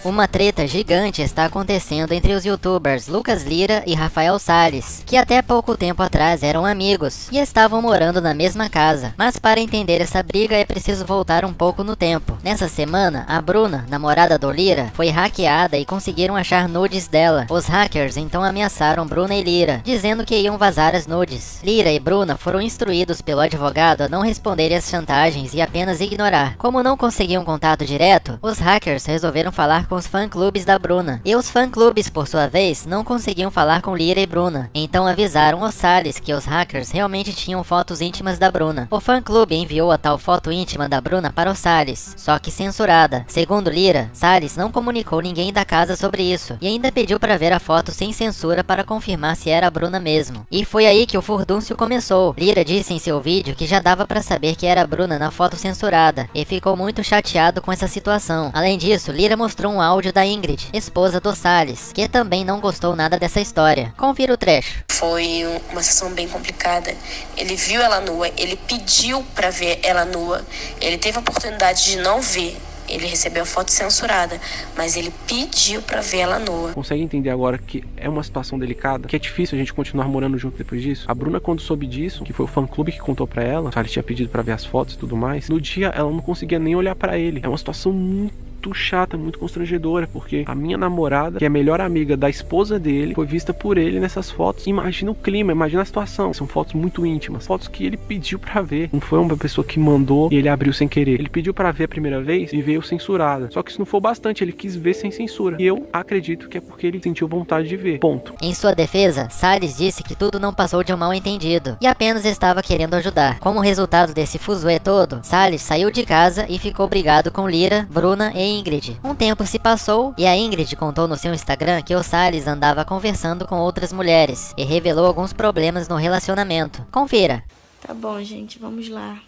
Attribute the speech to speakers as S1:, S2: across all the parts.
S1: Uma treta gigante está acontecendo entre os youtubers Lucas Lira e Rafael Salles, que até pouco tempo atrás eram amigos e estavam morando na mesma casa. Mas para entender essa briga é preciso voltar um pouco no tempo. Nessa semana, a Bruna, namorada do Lira, foi hackeada e conseguiram achar nudes dela. Os hackers então ameaçaram Bruna e Lira, dizendo que iam vazar as nudes. Lira e Bruna foram instruídos pelo advogado a não responderem às chantagens e apenas ignorar. Como não conseguiam contato direto, os hackers resolveram falar com os fã-clubes da Bruna. E os fã-clubes, por sua vez, não conseguiam falar com Lira e Bruna. Então avisaram os Salles que os hackers realmente tinham fotos íntimas da Bruna. O fã-clube enviou a tal foto íntima da Bruna para os Salles, só que censurada. Segundo Lira, Salles não comunicou ninguém da casa sobre isso, e ainda pediu para ver a foto sem censura para confirmar se era a Bruna mesmo. E foi aí que o furdúncio começou. Lira disse em seu vídeo que já dava para saber que era a Bruna na foto censurada, e ficou muito chateado com essa situação. Além disso, Lira mostrou um áudio da Ingrid, esposa do Salles, que também não gostou nada dessa história. Confira o trecho.
S2: Foi uma sessão bem complicada. Ele viu ela nua, ele pediu pra ver ela nua, ele teve a oportunidade de não ver. Ele recebeu a foto censurada, mas ele pediu pra ver ela nua.
S3: Consegue entender agora que é uma situação delicada, que é difícil a gente continuar morando junto depois disso? A Bruna, quando soube disso, que foi o fã-clube que contou pra ela, o Salles tinha pedido pra ver as fotos e tudo mais, no dia ela não conseguia nem olhar pra ele. É uma situação muito chata, muito constrangedora, porque a minha namorada, que é a melhor amiga da esposa dele, foi vista por ele nessas fotos. Imagina o clima, imagina a situação. São fotos muito íntimas, fotos que ele pediu pra ver. Não foi uma pessoa que mandou e ele abriu sem querer. Ele pediu pra ver a primeira vez e veio censurada. Só que isso não foi o bastante, ele quis ver sem censura. E eu acredito que é porque ele sentiu vontade de ver. Ponto.
S1: Em sua defesa, Salles disse que tudo não passou de um mal-entendido e apenas estava querendo ajudar. Como resultado desse fuzuê todo, Salles saiu de casa e ficou brigado com Lira, Bruna e Ingrid. Um tempo se passou e a Ingrid contou no seu Instagram que o Salles andava conversando com outras mulheres e revelou alguns problemas no relacionamento. Confira.
S4: Tá bom, gente, vamos lá.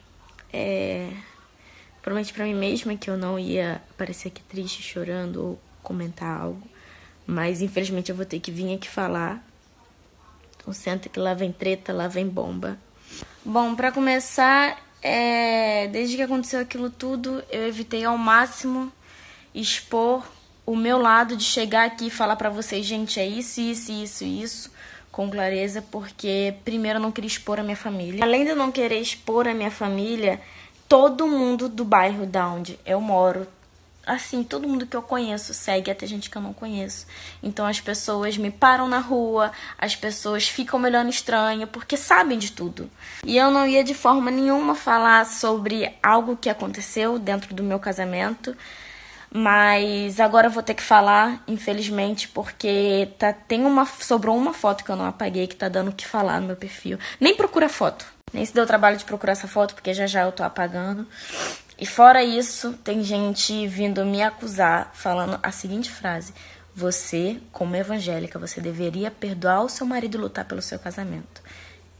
S4: Prometi pra mim mesma que eu não ia aparecer aqui triste, chorando ou comentar algo, mas infelizmente eu vou ter que vir aqui falar. Então senta que lá vem treta, lá vem bomba. Bom, pra começar, desde que aconteceu aquilo tudo, eu evitei ao máximo expor o meu lado de chegar aqui e falar pra vocês, gente, é isso, com clareza, porque primeiro eu não queria expor a minha família. Além de eu não querer expor a minha família, todo mundo do bairro da onde eu moro, assim, todo mundo que eu conheço segue, até gente que eu não conheço. Então as pessoas me param na rua, as pessoas ficam me olhando estranho, porque sabem de tudo. E eu não ia de forma nenhuma falar sobre algo que aconteceu dentro do meu casamento, mas agora eu vou ter que falar, infelizmente, porque sobrou uma foto que eu não apaguei, que tá dando o que falar no meu perfil. Nem procura foto. Nem se deu o trabalho de procurar essa foto, porque já eu tô apagando. E fora isso, tem gente vindo me acusar, falando a seguinte frase: você, como evangélica, você deveria perdoar o seu marido e lutar pelo seu casamento.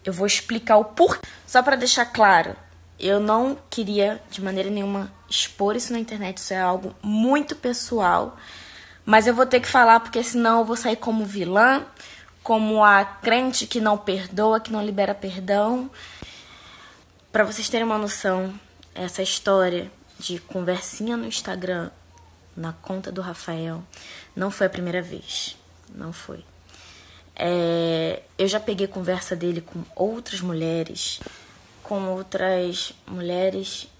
S4: Eu vou explicar o porquê. Só pra deixar claro, eu não queria de maneira nenhuma expor isso na internet, isso é algo muito pessoal, mas eu vou ter que falar porque senão eu vou sair como vilã, como a crente que não perdoa, que não libera perdão. Pra vocês terem uma noção, essa história de conversinha no Instagram, na conta do Rafael, não foi a primeira vez, não foi. Eu já peguei conversa dele com outras mulheres,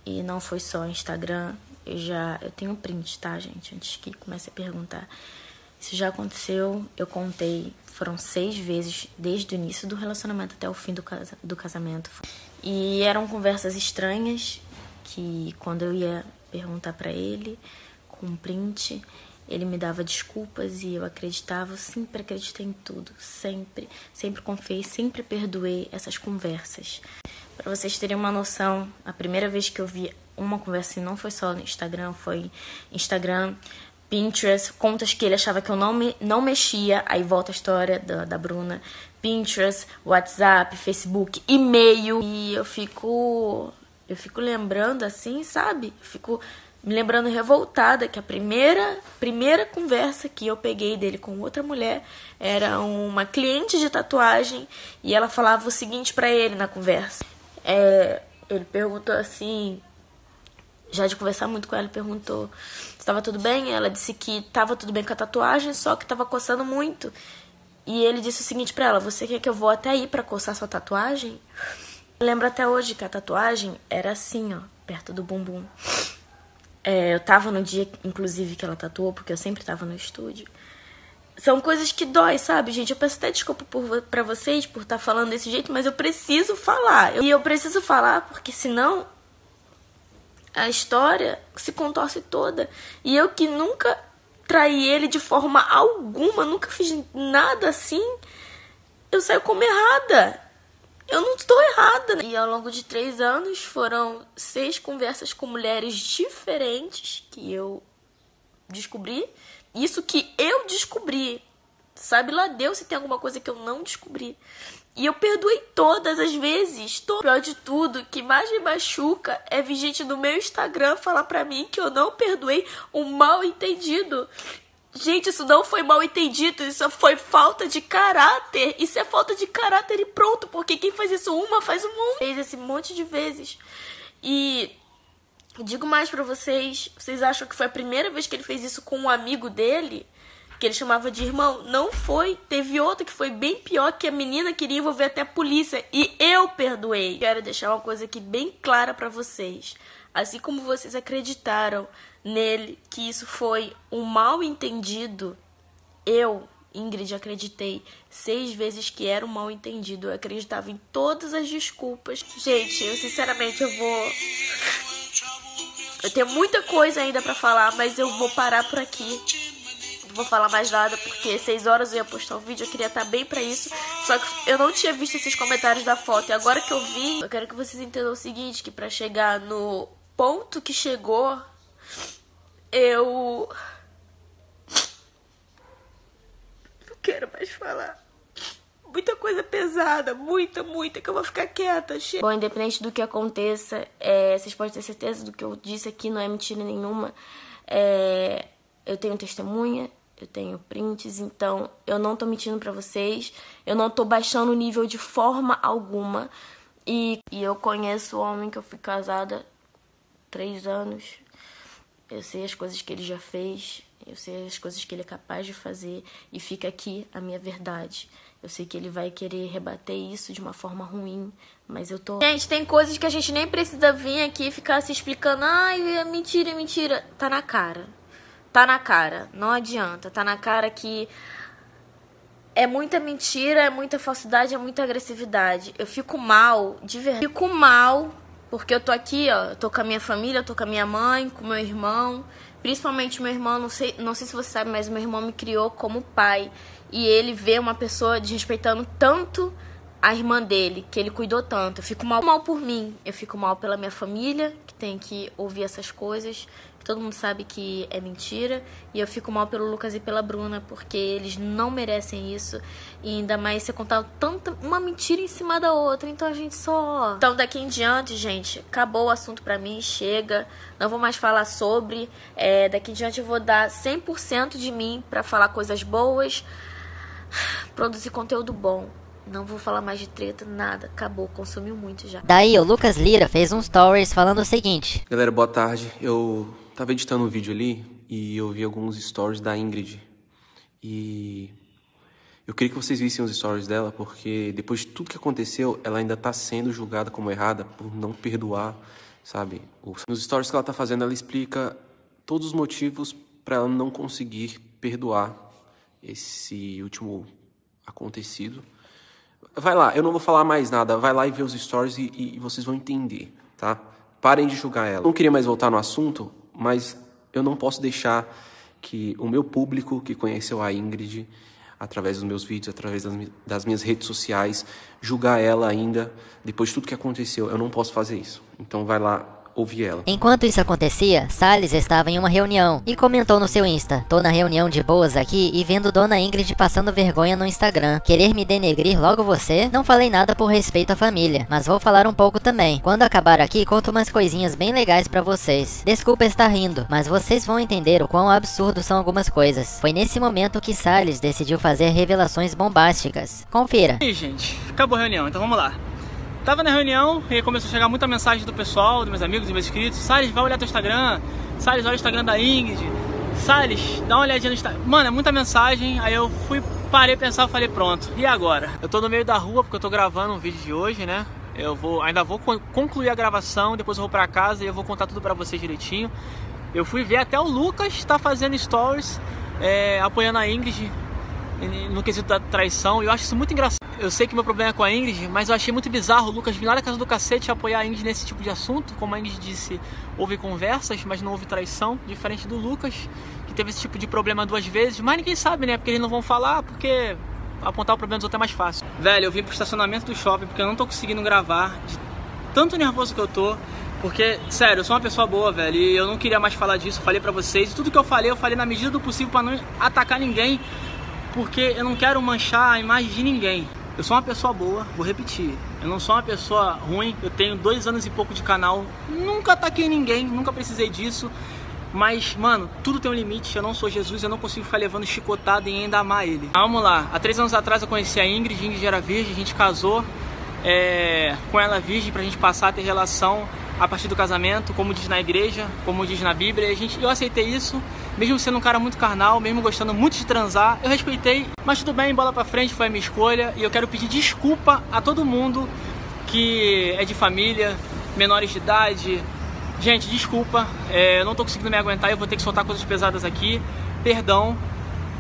S4: e não foi só Instagram. Eu tenho print, tá, gente? Antes que comece a perguntar. Isso já aconteceu, eu contei, foram 6 vezes desde o início do relacionamento até o fim do casamento. E eram conversas estranhas que quando eu ia perguntar pra ele, com print, ele me dava desculpas e eu acreditava, sempre acreditei em tudo, sempre confiei, sempre perdoei essas conversas. Pra vocês terem uma noção, a primeira vez que eu vi uma conversa assim, não foi só no Instagram, foi Instagram, Pinterest, contas que ele achava que eu não mexia, aí volta a história da Bruna, Pinterest, WhatsApp, Facebook, e-mail, e eu fico lembrando assim, sabe? Eu fico me lembrando revoltada que a primeira conversa que eu peguei dele com outra mulher era uma cliente de tatuagem e ela falava o seguinte pra ele na conversa. Ele perguntou assim: já de conversar muito com ela, perguntou se estava tudo bem. Ela disse que estava tudo bem com a tatuagem, só que estava coçando muito. E ele disse o seguinte pra ela: você quer que eu vou até aí pra coçar sua tatuagem? Eu lembro até hoje que a tatuagem era assim, ó, perto do bumbum. Eu tava no dia, inclusive, que ela tatuou, porque eu sempre tava no estúdio. São coisas que dói, sabe, gente? Eu peço até desculpa pra vocês por estar falando desse jeito, mas eu preciso falar. E eu preciso falar porque senão a história se contorce toda. E eu que nunca traí ele de forma alguma, nunca fiz nada assim, eu saio como errada. Eu não estou errada. E ao longo de 3 anos foram 6 conversas com mulheres diferentes que eu descobri. Isso que eu descobri. Sabe lá Deus se tem alguma coisa que eu não descobri. E eu perdoei todas as vezes. O pior de tudo, o que mais me machuca é vir gente no meu Instagram falar pra mim que eu não perdoei um mal entendido. Gente, isso não foi mal entendido, isso foi falta de caráter. Isso é falta de caráter e pronto, porque quem faz isso uma, faz um monte. Fez esse monte de vezes. E digo mais pra vocês, vocês acham que foi a primeira vez que ele fez isso com um amigo dele? Que ele chamava de irmão? Não foi. Teve outra que foi bem pior, que a menina queria envolver até a polícia. E eu perdoei. Quero deixar uma coisa aqui bem clara pra vocês. Assim como vocês acreditaram nele que isso foi um mal entendido, eu, Ingrid, acreditei 6 vezes que era um mal entendido. Eu acreditava em todas as desculpas. Gente, eu sinceramente eu tenho muita coisa ainda pra falar, mas eu vou parar por aqui. Não vou falar mais nada, porque 6 horas eu ia postar um vídeo, eu queria estar bem pra isso. Só que eu não tinha visto esses comentários da foto. E agora que eu vi, eu quero que vocês entendam o seguinte, que pra chegar no ponto que chegou, eu não quero mais falar. Muita coisa pesada, muita, que eu vou ficar quieta. Bom, independente do que aconteça, vocês podem ter certeza do que eu disse aqui, não é mentira nenhuma. Eu tenho testemunha, eu tenho prints, então eu não tô mentindo pra vocês, eu não tô baixando o nível de forma alguma. E eu conheço o homem que eu fui casada 3 anos. Eu sei as coisas que ele já fez, eu sei as coisas que ele é capaz de fazer, e fica aqui a minha verdade. Eu sei que ele vai querer rebater isso de uma forma ruim, mas eu tô... Gente, tem coisas que a gente nem precisa vir aqui e ficar se explicando. Ai, é mentira, é mentira. Tá na cara. Tá na cara. Não adianta. Tá na cara que é muita mentira, é muita falsidade, é muita agressividade. Eu fico mal, de verdade. Fico mal, porque eu tô aqui, ó. Eu tô com a minha família, eu tô com a minha mãe, com o meu irmão. Principalmente meu irmão, não sei se você sabe, mas meu irmão me criou como pai. E ele vê uma pessoa desrespeitando tanto a irmã dele, que ele cuidou tanto. Eu fico mal por mim, eu fico mal pela minha família, que tem que ouvir essas coisas, que todo mundo sabe que é mentira. E eu fico mal pelo Lucas e pela Bruna, porque eles não merecem isso. E ainda mais você contar uma mentira em cima da outra. Então a gente só... Então daqui em diante, gente, acabou o assunto pra mim, chega. Não vou mais falar sobre. Daqui em diante eu vou dar 100% de mim pra falar coisas boas, produzir conteúdo bom. Não vou falar mais de treta, nada. Acabou, consumiu muito já.
S1: Daí o Lucas Lira fez um stories falando o seguinte:
S3: Galera, boa tarde. Eu tava editando um vídeo ali e eu vi alguns stories da Ingrid. E eu queria que vocês vissem os stories dela, porque depois de tudo que aconteceu, ela ainda tá sendo julgada como errada por não perdoar, sabe? Nos stories que ela tá fazendo, ela explica todos os motivos pra ela não conseguir perdoar esse último acontecido. Vai lá, eu não vou falar mais nada. Vai lá e vê os stories e vocês vão entender, tá? Parem de julgar ela. Não queria mais voltar no assunto, mas eu não posso deixar que o meu público que conheceu a Ingrid através dos meus vídeos, através das minhas redes sociais, julgar ela ainda depois de tudo que aconteceu. Eu não posso fazer isso. Então vai lá ouvir ela.
S1: Enquanto isso acontecia, Salles estava em uma reunião e comentou no seu Insta: tô na reunião de boas aqui e vendo Dona Ingrid passando vergonha no Instagram. Querer me denegrir logo você? Não falei nada por respeito à família, mas vou falar um pouco também. Quando acabar aqui, conto umas coisinhas bem legais pra vocês. Desculpa estar rindo, mas vocês vão entender o quão absurdo são algumas coisas. Foi nesse momento que Salles decidiu fazer revelações bombásticas. Confira.
S5: E aí, gente, acabou a reunião, então vamos lá. Tava na reunião e começou a chegar muita mensagem do pessoal, dos meus amigos, dos meus inscritos. Salles, vai olhar teu Instagram. Salles, olha o Instagram da Ingrid. Salles, dá uma olhadinha no Instagram. Mano, é muita mensagem. Aí eu parei a pensar, falei, pronto, e agora? Eu tô no meio da rua porque eu tô gravando um vídeo de hoje, né? Ainda vou concluir a gravação, depois eu vou pra casa e eu vou contar tudo pra vocês direitinho. Eu fui ver até o Lucas tá fazendo stories, apoiando a Ingrid no quesito da traição. E eu acho isso muito engraçado. Eu sei que meu problema é com a Ingrid, mas eu achei muito bizarro o Lucas vir lá na casa do cacete apoiar a Ingrid nesse tipo de assunto. Como a Ingrid disse, houve conversas, mas não houve traição. Diferente do Lucas, que teve esse tipo de problema 2 vezes. Mas ninguém sabe, né? Porque eles não vão falar, porque apontar o problema dos outros é mais fácil. Velho, eu vim pro estacionamento do shopping porque eu não tô conseguindo gravar, de tanto nervoso que eu tô. Porque, sério, eu sou uma pessoa boa, velho, e eu não queria mais falar disso, falei pra vocês. E tudo que eu falei na medida do possível pra não atacar ninguém, porque eu não quero manchar a imagem de ninguém. Eu sou uma pessoa boa, vou repetir, eu não sou uma pessoa ruim, eu tenho 2 anos e pouco de canal, nunca ataquei ninguém, nunca precisei disso. Mas, mano, tudo tem um limite, eu não sou Jesus, eu não consigo ficar levando chicotada e ainda amar ele. Vamos lá, há 3 anos atrás eu conheci a Ingrid era virgem, a gente casou com ela virgem pra gente passar a ter relação a partir do casamento, como diz na igreja, como diz na Bíblia. Eu aceitei isso, mesmo sendo um cara muito carnal, mesmo gostando muito de transar, eu respeitei. Mas tudo bem, bola pra frente, foi a minha escolha. E eu quero pedir desculpa a todo mundo que é de família, menores de idade. Gente, desculpa, eu não tô conseguindo me aguentar, eu vou ter que soltar coisas pesadas aqui. Perdão,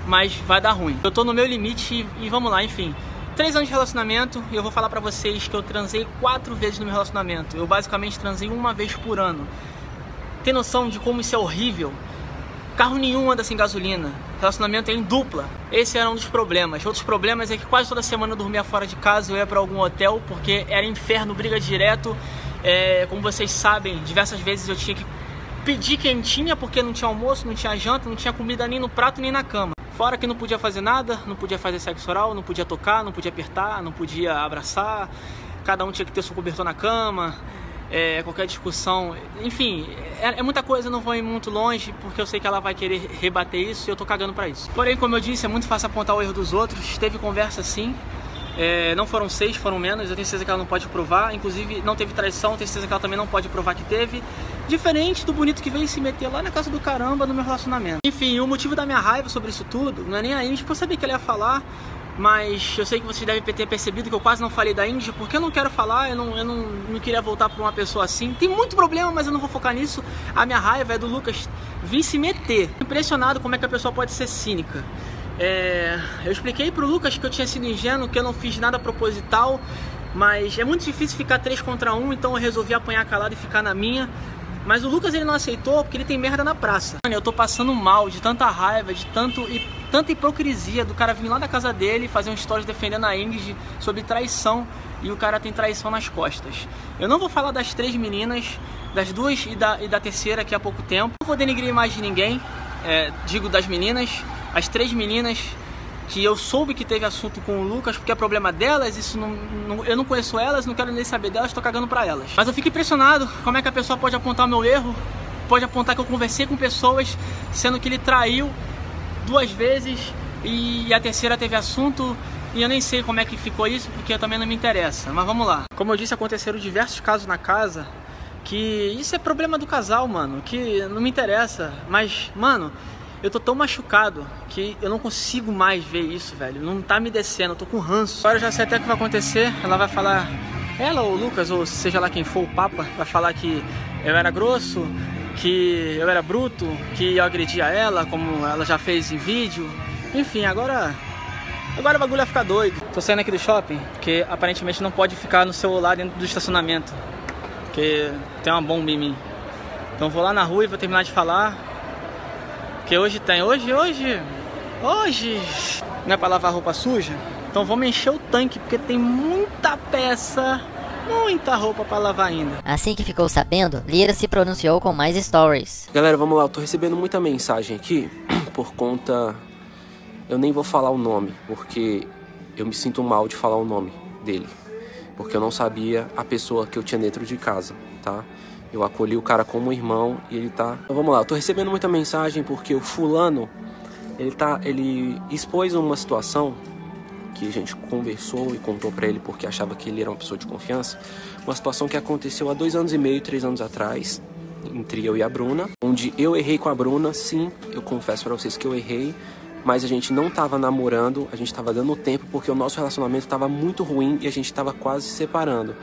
S5: mas vai dar ruim. Eu tô no meu limite e vamos lá, enfim. 3 anos de relacionamento e eu vou falar pra vocês que eu transei 4 vezes no meu relacionamento. Eu basicamente transei 1 vez por ano. Tem noção de como isso é horrível? Carro nenhum anda sem gasolina. Relacionamento é em dupla. Esse era um dos problemas. Outros problemas é que quase toda semana eu dormia fora de casa, eu ia pra algum hotel, porque era inferno, briga direto. Como vocês sabem, diversas vezes eu tinha que pedir quentinha, porque não tinha almoço, não tinha janta, não tinha comida nem no prato nem na cama. Fora que não podia fazer nada, não podia fazer sexo oral, não podia tocar, não podia apertar, não podia abraçar. Cada um tinha que ter seu cobertor na cama, qualquer discussão. Enfim, é muita coisa, não vou ir muito longe, porque eu sei que ela vai querer rebater isso e eu tô cagando pra isso. Porém, como eu disse, é muito fácil apontar o erro dos outros. Teve conversa sim. Não foram 6, foram menos. Eu tenho certeza que ela não pode provar. Inclusive não teve traição, tenho certeza que ela também não pode provar que teve. Diferente do bonito que veio se meter lá na casa do caramba no meu relacionamento. Enfim, o motivo da minha raiva sobre isso tudo não é nem a Ingrid, eu sabia que ela ia falar, mas eu sei que vocês devem ter percebido que eu quase não falei da Ingrid, porque eu não quero falar, eu não queria voltar pra uma pessoa assim. Tem muito problema, mas eu não vou focar nisso. A minha raiva é do Lucas vir se meter. Impressionado como é que a pessoa pode ser cínica. Eu expliquei pro Lucas que eu tinha sido ingênuo, que eu não fiz nada proposital, mas é muito difícil ficar 3 contra 1, então eu resolvi apanhar calado e ficar na minha. Mas o Lucas ele não aceitou porque ele tem merda na praça. Eu tô passando mal de tanta raiva, de tanta hipocrisia do cara vir lá da casa dele fazer um stories defendendo a Ingrid sobre traição, e o cara tem traição nas costas. Eu não vou falar das 3 meninas, das 2 e da terceira aqui há pouco tempo. Não vou denigrir mais de ninguém, digo das meninas. As 3 meninas que eu soube que teve assunto com o Lucas, porque é problema delas, isso eu não conheço elas, não quero nem saber delas, tô cagando pra elas. Mas eu fico impressionado como é que a pessoa pode apontar o meu erro, pode apontar que eu conversei com pessoas, sendo que ele traiu 2 vezes e a terceira teve assunto, e eu nem sei como é que ficou isso, porque também não me interessa. Mas vamos lá. Como eu disse, aconteceram diversos casos na casa, que isso é problema do casal, mano, que não me interessa. Mas, mano, eu tô tão machucado que eu não consigo mais ver isso, velho. Não tá me descendo, eu tô com ranço. Agora eu já sei até o que vai acontecer. Ela vai falar, ela ou o Lucas, ou seja lá quem for, o Papa, vai falar que eu era grosso, que eu era bruto, que eu agredia ela, como ela já fez em vídeo. Enfim, agora o bagulho vai ficar doido. Tô saindo aqui do shopping, porque aparentemente não pode ficar no celular dentro do estacionamento, porque tem uma bomba em mim. Então vou lá na rua e vou terminar de falar. Porque hoje não é pra lavar roupa suja, então vamos encher o tanque, porque tem muita peça, muita roupa pra lavar ainda.
S1: Assim que ficou sabendo, Lira se pronunciou com mais stories.
S3: Galera, vamos lá, eu tô recebendo muita mensagem aqui, por conta... Eu nem vou falar o nome, porque eu me sinto mal de falar o nome dele, porque eu não sabia a pessoa que eu tinha dentro de casa, tá? Eu acolhi o cara como irmão e ele tá... Então vamos lá, eu tô recebendo muita mensagem porque o fulano, ele expôs uma situação que a gente conversou e contou pra ele porque achava que ele era uma pessoa de confiança. Uma situação que aconteceu há 2 anos e meio, 3 anos atrás, entre eu e a Bruna, onde eu errei com a Bruna. Sim, eu confesso pra vocês que eu errei, mas a gente não tava namorando, a gente tava dando tempo porque o nosso relacionamento tava muito ruim e a gente tava quase se separando.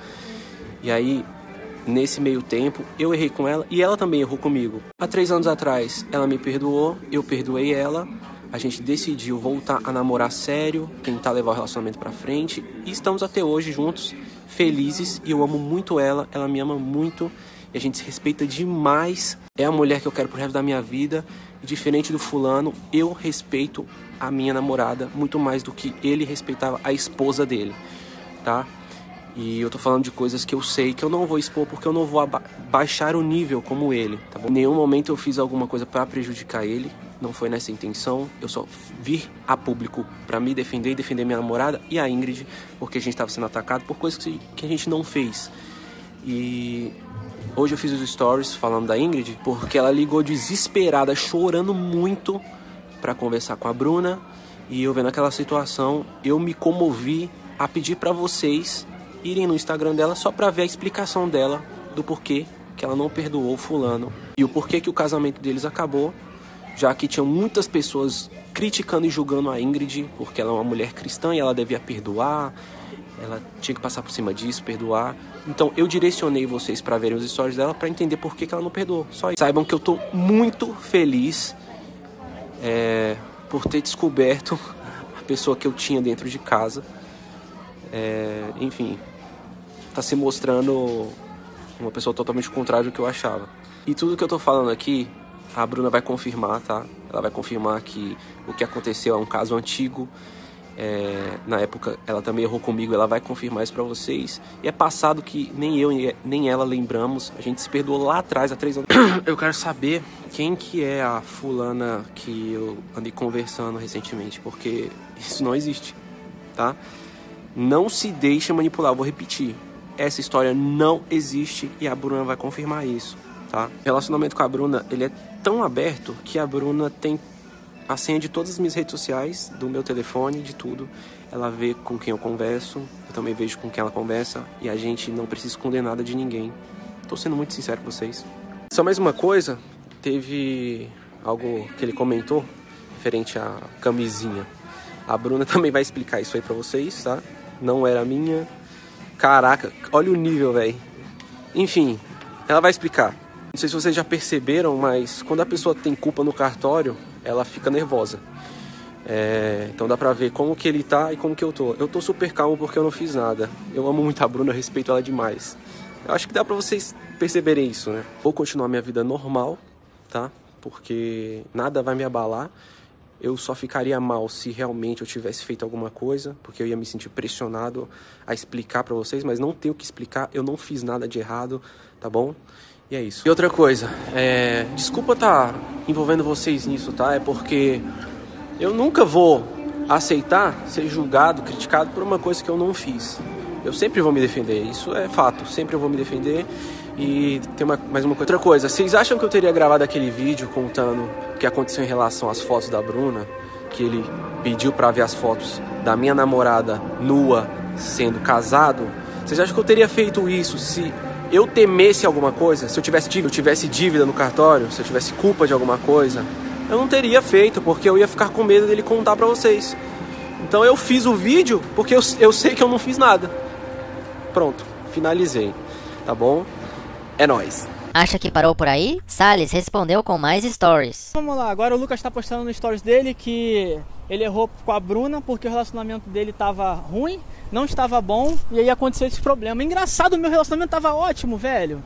S3: E aí, nesse meio tempo, eu errei com ela e ela também errou comigo. Há 3 anos atrás, ela me perdoou, eu perdoei ela. A gente decidiu voltar a namorar sério, tentar levar o relacionamento pra frente. E estamos até hoje juntos, felizes. E eu amo muito ela, ela me ama muito. E a gente se respeita demais. É a mulher que eu quero pro resto da minha vida. E diferente do fulano, eu respeito a minha namorada muito mais do que ele respeitava a esposa dele, tá? E eu tô falando de coisas que eu sei que eu não vou expor porque eu não vou baixar o nível como ele, tá bom? Em nenhum momento eu fiz alguma coisa pra prejudicar ele. Não foi nessa intenção, eu só vir a público pra me defender e defender minha namorada e a Ingrid, porque a gente tava sendo atacado por coisas que a gente não fez. E hoje eu fiz os stories falando da Ingrid, porque ela ligou desesperada, chorando muito pra conversar com a Bruna. E eu vendo aquela situação, eu me comovi a pedir pra vocês irem no Instagram dela só pra ver a explicação dela do porquê que ela não perdoou o fulano e o porquê que o casamento deles acabou. Já que tinham muitas pessoas criticando e julgando a Ingrid, porque ela é uma mulher cristã e ela devia perdoar, ela tinha que passar por cima disso, perdoar. Então eu direcionei vocês para verem os stories dela para entender por que ela não perdoou. Só isso. Saibam que eu tô muito feliz por ter descoberto a pessoa que eu tinha dentro de casa. Enfim, tá se mostrando uma pessoa totalmente contrária do que eu achava. E tudo que eu tô falando aqui, a Bruna vai confirmar, tá? Ela vai confirmar que o que aconteceu é um caso antigo. Na época ela também errou comigo, ela vai confirmar isso pra vocês. E é passado que nem eu nem ela lembramos. A gente se perdoou lá atrás, há 3 anos. Eu quero saber quem que é a fulana que eu andei conversando recentemente, porque isso não existe, tá? Não se deixa manipular, eu vou repetir. Essa história não existe e a Bruna vai confirmar isso, tá? O relacionamento com a Bruna, ele é tão aberto que a Bruna tem a senha de todas as minhas redes sociais, do meu telefone, de tudo. Ela vê com quem eu converso, eu também vejo com quem ela conversa, e a gente não precisa esconder nada de ninguém. Tô sendo muito sincero com vocês. Só mais uma coisa, teve algo que ele comentou referente à camisinha. A Bruna também vai explicar isso aí pra vocês, tá? Não era minha. Caraca, olha o nível, velho. Enfim, ela vai explicar. Não sei se vocês já perceberam, mas quando a pessoa tem culpa no cartório, ela fica nervosa. Então dá pra ver como que ele tá e como que eu tô. Eu tô super calmo porque eu não fiz nada. Eu amo muito a Bruna, eu respeito ela demais. Eu acho que dá pra vocês perceberem isso, né? Vou continuar minha vida normal, tá? Porque nada vai me abalar. Eu só ficaria mal se realmente eu tivesse feito alguma coisa, porque eu ia me sentir pressionado a explicar pra vocês, mas não tenho que explicar, eu não fiz nada de errado, tá bom? E é isso. E outra coisa, desculpa estar envolvendo vocês nisso, tá? É porque eu nunca vou aceitar ser julgado, criticado por uma coisa que eu não fiz. Eu sempre vou me defender, isso é fato, sempre eu vou me defender. E tem mais uma outra coisa, vocês acham que eu teria gravado aquele vídeo contando o que aconteceu em relação às fotos da Bruna? Que ele pediu pra ver as fotos da minha namorada nua sendo casado? Vocês acham que eu teria feito isso se eu temesse alguma coisa? Se eu tivesse dívida no cartório, se eu tivesse culpa de alguma coisa? Eu não teria feito, porque eu ia ficar com medo dele contar pra vocês. Então eu fiz o vídeo porque eu sei que eu não fiz nada. Pronto, finalizei, tá bom? É nóis.
S1: Acha que parou por aí? Salles respondeu com mais stories.
S5: Vamos lá, agora o Lucas tá postando no stories dele que ele errou com a Bruna porque o relacionamento dele tava ruim, não estava bom, e aí aconteceu esse problema. Engraçado, meu relacionamento tava ótimo, velho.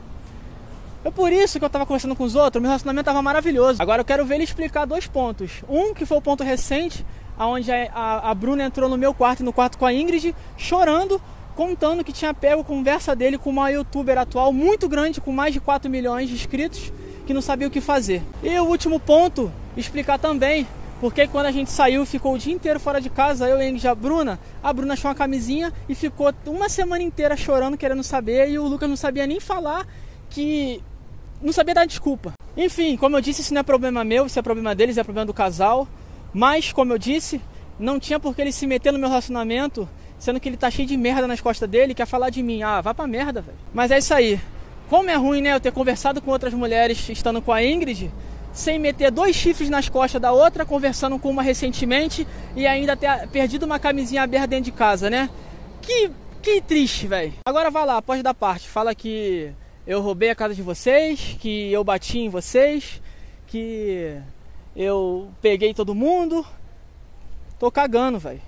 S5: É por isso que eu tava conversando com os outros, meu relacionamento tava maravilhoso. Agora eu quero ver ele explicar 2 pontos. Um, que foi o ponto recente, onde a Bruna entrou no meu quarto e no quarto com a Ingrid, chorando, contando que tinha pego conversa dele com uma youtuber atual muito grande, com mais de 4 milhões de inscritos, que não sabia o que fazer. E o último ponto, explicar também porque quando a gente saiu, ficou o dia inteiro fora de casa, eu e a Ingrid, a Bruna achou uma camisinha e ficou uma semana inteira chorando, querendo saber, e o Lucas não sabia nem falar, que não sabia dar desculpa. Enfim, como eu disse, isso não é problema meu, isso é problema deles, é problema do casal. Mas, como eu disse, Não tinha por que ele se meter no meu relacionamento, sendo que ele tá cheio de merda nas costas dele e quer falar de mim. Ah, vá pra merda, velho. Mas é isso aí. Como é ruim, né, eu ter conversado com outras mulheres estando com a Ingrid, sem meter 2 chifres nas costas da outra, conversando com uma recentemente e ainda ter perdido uma camisinha aberta dentro de casa, né? Que triste, velho. Agora vai lá, pode dar parte. Fala que eu roubei a casa de vocês, que eu bati em vocês, que eu peguei todo mundo. Tô cagando, velho.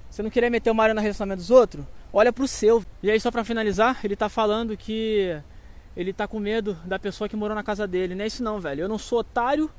S5: Você não queria meter o Mário no relacionamento dos outros? Olha pro seu. E aí, só pra finalizar, ele tá falando que ele tá com medo da pessoa que morou na casa dele. Não é isso não, velho. Eu não sou otário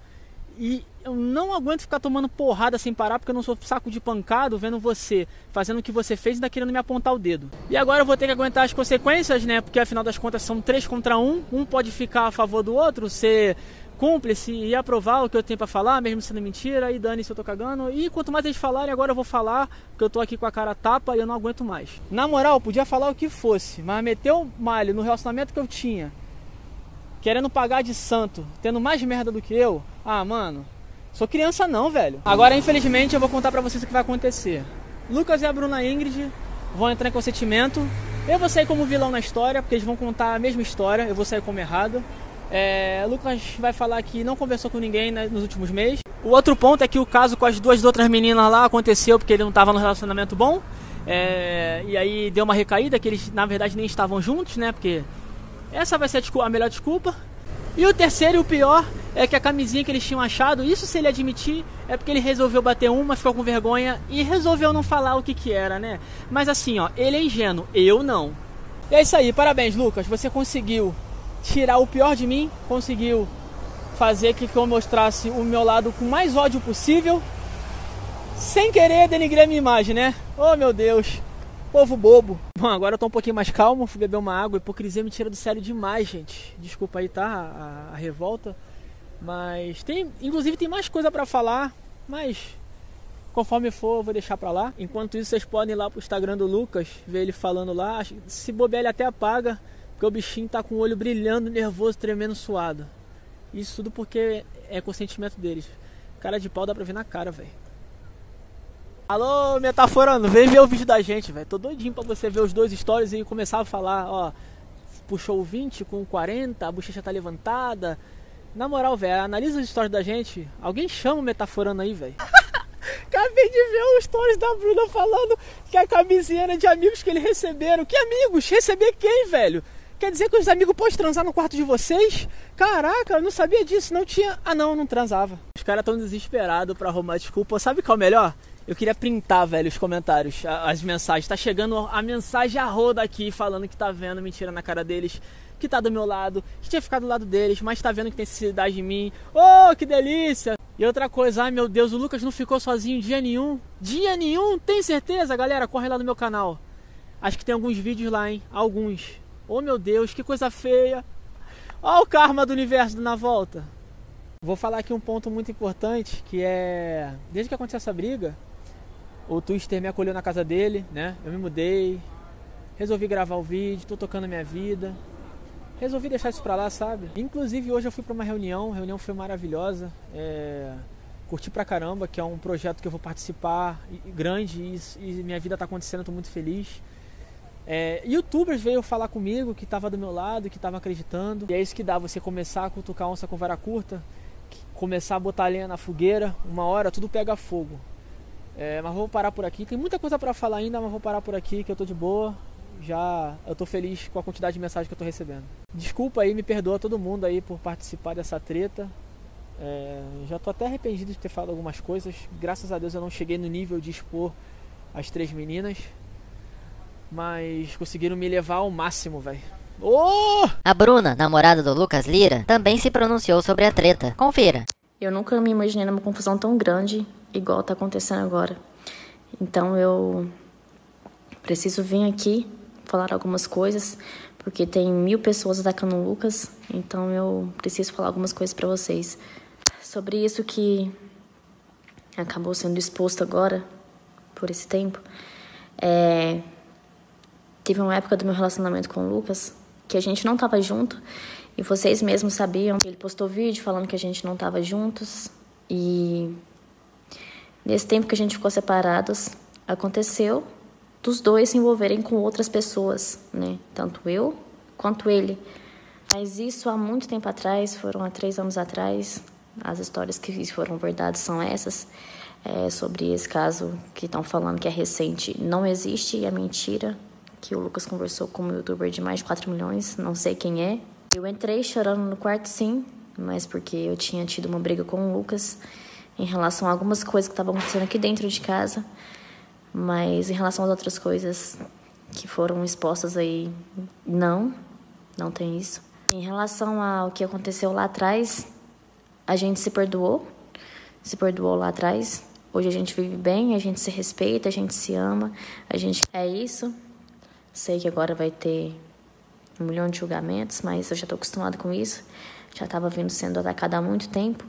S5: e eu não aguento ficar tomando porrada sem parar, porque eu não sou saco de pancado vendo você fazendo o que você fez e ainda querendo me apontar o dedo. E agora eu vou ter que aguentar as consequências, né? Porque afinal das contas são 3 contra 1. Um pode ficar a favor do outro, ser cúmplice e aprovar o que eu tenho pra falar, mesmo sendo mentira, e dane-se, eu tô cagando. E quanto mais eles falarem, agora eu vou falar, porque eu tô aqui com a cara tapa e eu não aguento mais. Na moral, podia falar o que fosse, mas meter o malho no relacionamento que eu tinha, querendo pagar de santo, tendo mais merda do que eu, ah, mano, sou criança não, velho. Agora, infelizmente, eu vou contar pra vocês o que vai acontecer. Lucas e a Bruna Ingrid vão entrar em consentimento. Eu vou sair como vilão na história, porque eles vão contar a mesma história, eu vou sair como errado. Lucas vai falar que não conversou com ninguém, né, nos últimos meses. O outro ponto é que o caso com as 2 outras meninas lá aconteceu porque ele não estava no relacionamento bom. E aí deu uma recaída, que eles na verdade nem estavam juntos, né? Porque essa vai ser a melhor desculpa. E o terceiro e o pior é que a camisinha que eles tinham achado, isso se ele admitir, é porque ele resolveu bater uma, ficou com vergonha e resolveu não falar o que era, né? Mas assim, ó, ele é ingênuo, eu não. E é isso aí, parabéns, Lucas, você conseguiu tirar o pior de mim, conseguiu fazer que eu mostrasse o meu lado com mais ódio possível, sem querer denigrar a minha imagem, né? Oh, meu Deus, povo bobo. Bom, agora eu tô um pouquinho mais calmo, fui beber uma água. Hipocrisia me tira do sério demais, gente. Desculpa aí, tá, a revolta. Mas inclusive tem mais coisa pra falar, mas conforme for eu vou deixar pra lá. Enquanto isso, vocês podem ir lá pro Instagram do Lucas, ver ele falando lá. Se bobear, ele até apaga, porque o bichinho tá com o olho brilhando, nervoso, tremendo, suado. Isso tudo porque é consentimento deles. Cara de pau dá pra ver na cara, velho. Alô, metaforando, vem ver o vídeo da gente, velho. Tô doidinho pra você ver os 2 stories e começar a falar, ó. Puxou o 20 com 40, a bochecha tá levantada. Na moral, velho, analisa os stories da gente. Alguém chama o metaforando aí, velho. Acabei de ver os stories da Bruna falando que a camisinha era de amigos que eles receberam. Que amigos? Receber quem, velho? Quer dizer que os amigos podem transar no quarto de vocês? Caraca, eu não sabia disso, não tinha... Ah não, não transava. Os caras tão desesperados pra arrumar desculpa. Sabe qual é o melhor? Eu queria printar, velho, os comentários, as mensagens. Tá chegando a mensagem a roda aqui, falando que tá vendo mentira na cara deles, que tá do meu lado, que tinha ficado do lado deles, mas tá vendo que tem necessidade de mim. Oh, que delícia! E outra coisa, ai meu Deus, o Lucas não ficou sozinho dia nenhum. Dia nenhum? Tem certeza, galera? Corre lá no meu canal. Acho que tem alguns vídeos lá, hein? Alguns. Oh meu Deus, que coisa feia. Olha o karma do universo na volta. Vou falar aqui um ponto muito importante, que é... Desde que aconteceu essa briga, o Twister me acolheu na casa dele, né? Eu me mudei, resolvi gravar o vídeo, tô tocando a minha vida. Resolvi deixar isso pra lá, sabe? Inclusive hoje eu fui pra uma reunião, a reunião foi maravilhosa. Curti pra caramba, que é um projeto que eu vou participar, grande, e minha vida tá acontecendo, eu tô muito feliz. Youtubers veio falar comigo, que tava do meu lado, que tava acreditando. E é isso que dá, você começar a cutucar onça com vara curta, começar a botar lenha na fogueira, uma hora tudo pega fogo. Mas vou parar por aqui, tem muita coisa pra falar ainda, mas vou parar por aqui, que eu tô de boa. Eu tô feliz com a quantidade de mensagens que eu tô recebendo. Desculpa aí, me perdoa todo mundo aí por participar dessa treta. Já tô até arrependido de ter falado algumas coisas. Graças a Deus eu não cheguei no nível de expor as 3 meninas, mas conseguiram me levar ao máximo, velho. Oh!
S1: A Bruna, namorada do Lucas Lira, também se pronunciou sobre a treta. Confira.
S4: Eu nunca me imaginei numa confusão tão grande, igual tá acontecendo agora. Então eu preciso vir aqui falar algumas coisas, porque tem 1000 pessoas atacando o Lucas, então eu preciso falar algumas coisas pra vocês. Sobre isso que acabou sendo exposto agora, por esse tempo, teve uma época do meu relacionamento com o Lucas que a gente não tava junto, e vocês mesmos sabiam que ele postou vídeo falando que a gente não tava juntos, e Nesse tempo que a gente ficou separados, aconteceu dos dois se envolverem com outras pessoas, né? Tanto eu quanto ele. Mas isso há muito tempo atrás, foram há 3 anos atrás. As histórias que foram verdades são essas. Sobre esse caso que estão falando que é recente, não existe e é mentira. Que o Lucas conversou com um youtuber de mais de 4 milhões, não sei quem é. Eu entrei chorando no quarto, sim, mas porque eu tinha tido uma briga com o Lucas em relação a algumas coisas que estavam acontecendo aqui dentro de casa. Mas em relação às outras coisas que foram expostas aí, não tem isso. Em relação ao que aconteceu lá atrás, a gente se perdoou lá atrás. Hoje a gente vive bem, a gente se respeita, a gente se ama, a gente... É isso. Sei que agora vai ter 1 milhão de julgamentos, mas eu já tô acostumada com isso. Já tava vindo sendo atacada há muito tempo.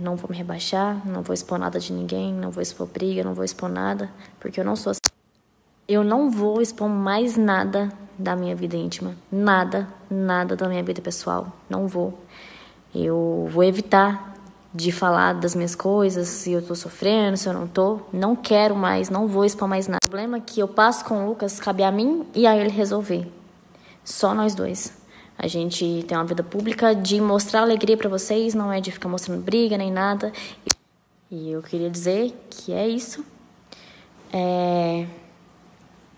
S4: Não vou me rebaixar, não vou expor nada de ninguém, não vou expor briga, não vou expor nada, porque eu não sou assim. Eu não vou expor mais nada da minha vida íntima, nada da minha vida pessoal, não vou. Eu vou evitar de falar das minhas coisas, se eu tô sofrendo, se eu não quero mais, não vou expor mais nada. O problema que eu passo com o Lucas cabe a mim e a ele resolver, só nós dois. A gente tem uma vida pública de mostrar alegria pra vocês, não é de ficar mostrando briga nem nada. E eu queria dizer que é isso.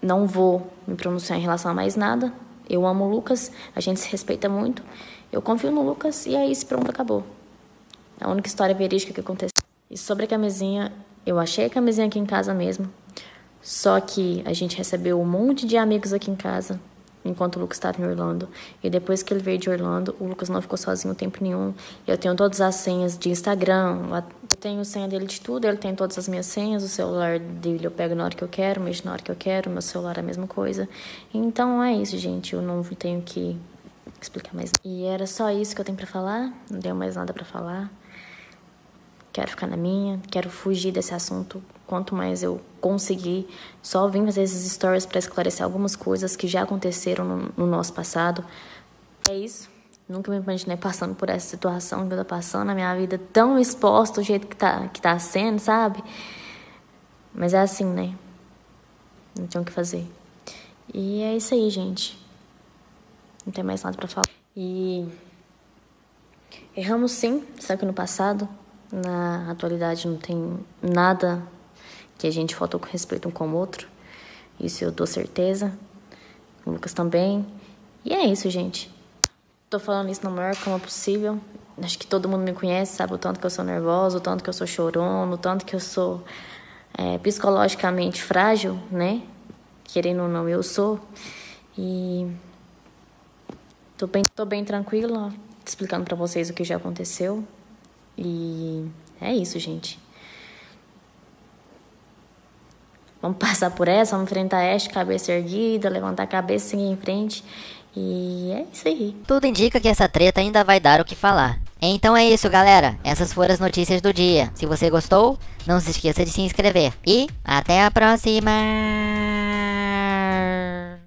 S4: Não vou me pronunciar em relação a mais nada. Eu amo o Lucas, a gente se respeita muito. Eu confio no Lucas e é isso, pronto, acabou. É a única história verídica que aconteceu. E sobre a camisinha, eu achei a camisinha aqui em casa mesmo. Só que a gente recebeu um monte de amigos aqui em casa enquanto o Lucas estava em Orlando. E depois que ele veio de Orlando, o Lucas não ficou sozinho o tempo nenhum. Eu tenho todas as senhas de Instagram, eu tenho senha dele de tudo, ele tem todas as minhas senhas, o celular dele eu pego na hora que eu quero, mexo na hora que eu quero, meu celular é a mesma coisa. Então é isso, gente, eu não tenho que explicar mais. E era só isso que eu tenho pra falar, não tenho mais nada pra falar. Quero ficar na minha, quero fugir desse assunto. Quanto mais eu conseguir, só vim fazer esses stories para esclarecer algumas coisas que já aconteceram no nosso passado. É isso. Nunca me imaginei passando por essa situação que eu tô passando, a minha vida tão exposta do jeito que tá sendo, sabe? Mas é assim, né? Não tinha o que fazer. E é isso aí, gente. Não tem mais nada pra falar. E erramos sim, só que no passado. Na atualidade não tem nada que a gente faltou com respeito um com o outro. Isso eu dou certeza. O Lucas também. E é isso, gente. Tô falando isso na maior calma possível. Acho que todo mundo me conhece, sabe o tanto que eu sou nervosa, o tanto que eu sou chorona, o tanto que eu sou psicologicamente frágil, né? Querendo ou não, eu sou. E tô bem tranquila, explicando pra vocês o que já aconteceu. E é isso, gente. Vamos passar por essa, vamos enfrentar esta, cabeça erguida, levantar a cabeça, seguir em frente. E é isso aí.
S1: Tudo indica que essa treta ainda vai dar o que falar. Então é isso, galera. Essas foram as notícias do dia. Se você gostou, não se esqueça de se inscrever. E até a próxima!